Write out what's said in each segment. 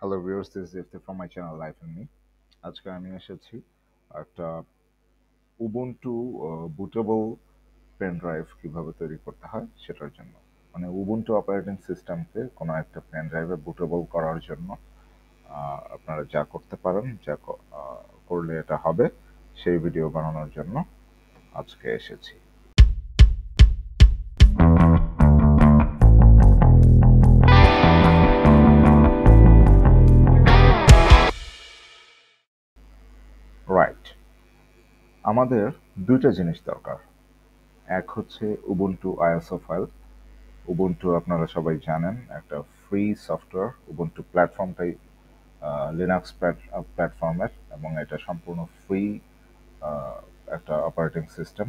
Hello viewers, this is ifti from my channel Life and Me. আজকে আমি এসেছি একটা উবুন্টু বুটেবল পেন ড্রাইভ কিভাবে তৈরি করতে হয় সেটার জন্য। মানে উবুন্টু অপারেটিং সিস্টেমকে কোনো একটা পেন ড্রাইভে বুটেবল করার জন্য আপনারা যা করতে পারেন, করলে এটা হবে, সেই ভিডিও বানানোর জন্য আজকে এসেছি। রাইট, আমাদের দুইটা জিনিস দরকার। এক হচ্ছে উবুন্টু আইএসও ফাইল। উবুন্টু আপনারা সবাই জানেন একটা ফ্রি সফটওয়্যার। উবুন্টু প্ল্যাটফর্মটাই লিনাক্স প্ল্যাটফর্মের এবং এটা সম্পূর্ণ ফ্রি একটা অপারেটিং সিস্টেম।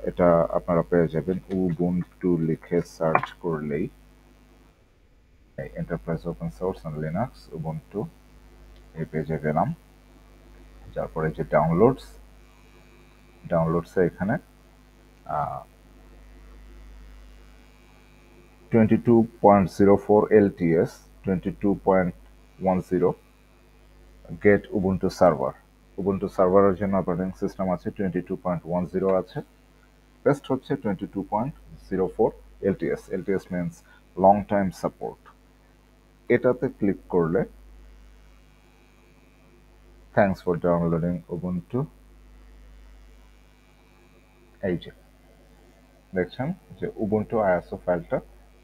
এটা আপনারা পেয়ে যাবেন উবুন্টু লিখে সার্চ করলেই। Enterprise open source and Linux Ubuntu এই পেজে গেলাম। তারপরে যে ডাউনলোডসে এখানে 22.04 LTS 22.10 get Ubuntu server. Ubuntu সার্ভারের জন্য অপারেটিং সিস্টেম আছে 22.10 আছে, বেস্ট হচ্ছে 22.04 LTS। LTS means long time support. এটাতে ক্লিক করলে থ্যাংকস ফর ডাউনলোডিং উবুন্টু, এই যে দেখছেন যে উবুন্টু আইএসও ফাইলটা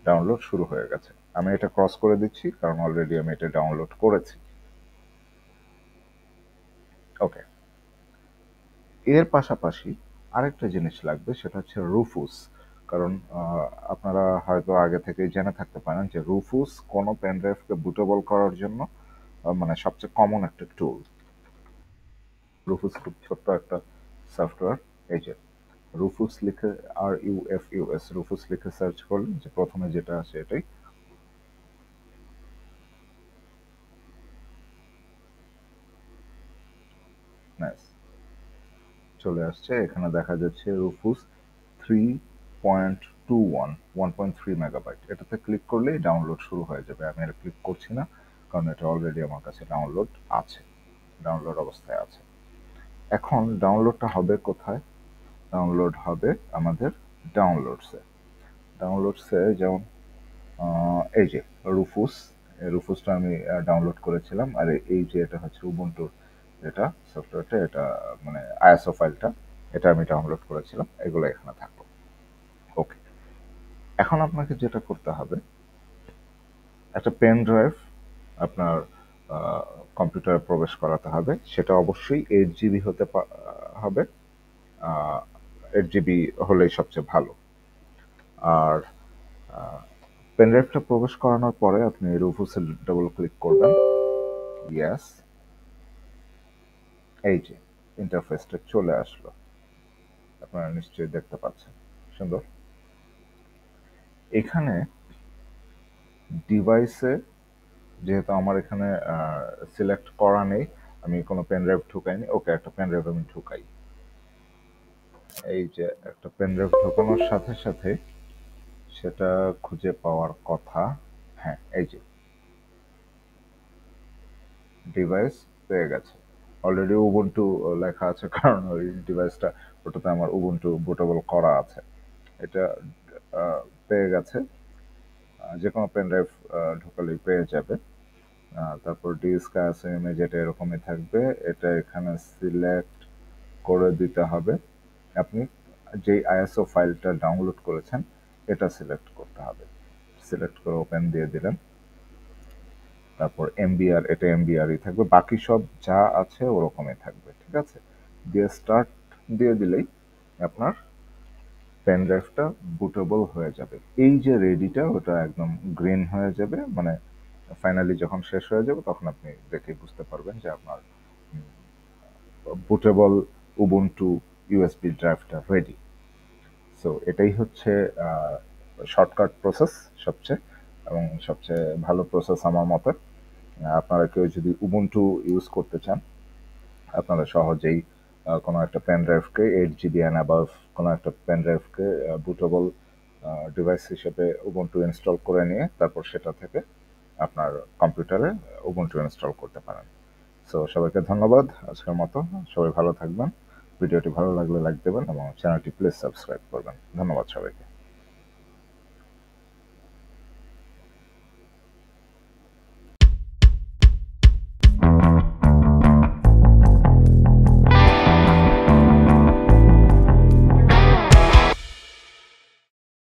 ডাউনলোড শুরু হয়ে গেছে। আমি এটা ক্রস করে দিচ্ছি কারণ অলরেডি আমি এটা ডাউনলোড করেছি। ওকে, এর পাশাপাশি আরেকটা জিনিস লাগবে, সেটা হচ্ছে রুফুস। কারণ আপনারা হয়তো আগে থেকেই জেনে থাকতে পারেন যে রুফুস কোনো পেন ড্রাইভকে বুটেবল করার জন্য মানে সবচেয়ে কমন একটা টুল। রুফুস খুব ছোট্ট একটা সফটওয়্যার। এই যে রুফুস লিখে RUFUS রুফুস লিখে সার্চ করলে যে প্রথমে যেটা আসে এটাই। নাইস, চলে আসছে। এখানে দেখা যাচ্ছে রুফুস 3.21 1.3 মেগাবাইট। এটাতে ক্লিক করলেই ডাউনলোড শুরু হয়ে যাবে। আমি এটা ক্লিক করছি না কারণ এটা অলরেডি আমার কাছে ডাউনলোড অবস্থায় আছে। এখন ডাউনলোডটা হবে কোথায়? ডাউনলোড হবে আমাদের ডাউনলোডসে যেমন এই যে রুফুসটা আমি ডাউনলোড করেছিলাম। আর এই যে এটা হচ্ছে উবুন্টুর যেটা সফটওয়্যারটা, এটা মানে আইএসও ফাইলটা, এটা আমি ডাউনলোড করেছিলাম। এগুলো এখানে থাকলো। ওকে, এখন আপনাকে যেটা করতে হবে, একটা পেন ড্রাইভ আপনার কম্পিউটারে প্রবেশ করাতে হবে। সেটা অবশ্যই 8 GB হবে। 8 GB হলেই সবচেয়ে ভালো। আর পেন ড্রাইভটা প্রবেশ করানোর পরে আপনি রুফুসে ডাবল ক্লিক করবেন। ইয়েস, এই যে ইন্টারফেসটা চলে আসলো, আপনারা নিশ্চয়ই দেখতে পাচ্ছেন। সুন্দর। এখানে ডিভাইসে যেহেতু আমার এখানে সিলেক্ট করা নেই, আমি কোনো পেন ড্রাইভ ঢুকাইনি। ওকে, একটা পেন ড্রাইভ আমি ঢুকাই। এই যে একটা পেন ড্রাইভ ঢোকানোর সাথে সাথে সেটা খুঁজে পাওয়ার কথা। হ্যাঁ, এই যে ডিভাইস পেয়ে গেছে। অলরেডি উবুন্টু লেখা আছে কারণ ওই ডিভাইসটা, ওটাতে আমার উবুন্টু বুটেবল করা আছে। এটা পেয়ে গেছে। যে কোনো পেন ড্রাইভ ঢোকালেই পেয়ে যাবে। তারপর ডিস্ক আছে, ইমেজ, এটা এরকমই থাকবে। এটা এখানে সিলেক্ট করে দিতে হবে। আপনি যেই আইএসও ফাইলটা ডাউনলোড করেছেন এটা সিলেক্ট করতে হবে। সিলেক্ট করে ওপেন দিয়ে দিলেন। তারপর এমবিআর, এটা এমবিআরই থাকবে, বাকি সব যা আছে ওরকমই থাকবে। ঠিক আছে, দিয়ে স্টার্ট দিয়ে দিলেই আপনার পেন ড্রাইভটা বুটেবল হয়ে যাবে। এই যে রেডিটা, ওটা একদম গ্রিন হয়ে যাবে। মানে ফাইনালি যখন শেষ হয়ে যাবে তখন আপনি দেখে বুঝতে পারবেন যে আপনার বুটেবল উবুন্টু ইউএসবি ড্রাইভটা রেডি। সো এটাই হচ্ছে শর্টকাট প্রসেস সবচেয়ে, এবং সবচেয়ে ভালো প্রসেস আমার মতে। আপনারা কেউ যদি উবুন্টু ইউজ করতে চান, আপনারা সহজেই কোনো একটা পেন ড্রাইভকে 8 GB অ্যান্ড অ্যাবাভ কোনো একটা পেন ড্রাইভকে বুটেবল ডিভাইস হিসেবে উবুন্টু ইনস্টল করে নিয়ে তারপর সেটা থেকে আপনার কম্পিউটারে উবুন্টু ইনস্টল করতে পারেন। সো সবাইকে ধন্যবাদ আজকের মতো। সবাই ভালো থাকবেন। ভিডিওটি ভালো লাগলে লাইক দেবেন এবং চ্যানেলটি প্লিজ সাবস্ক্রাইব করবেন। ধন্যবাদ সবাইকে।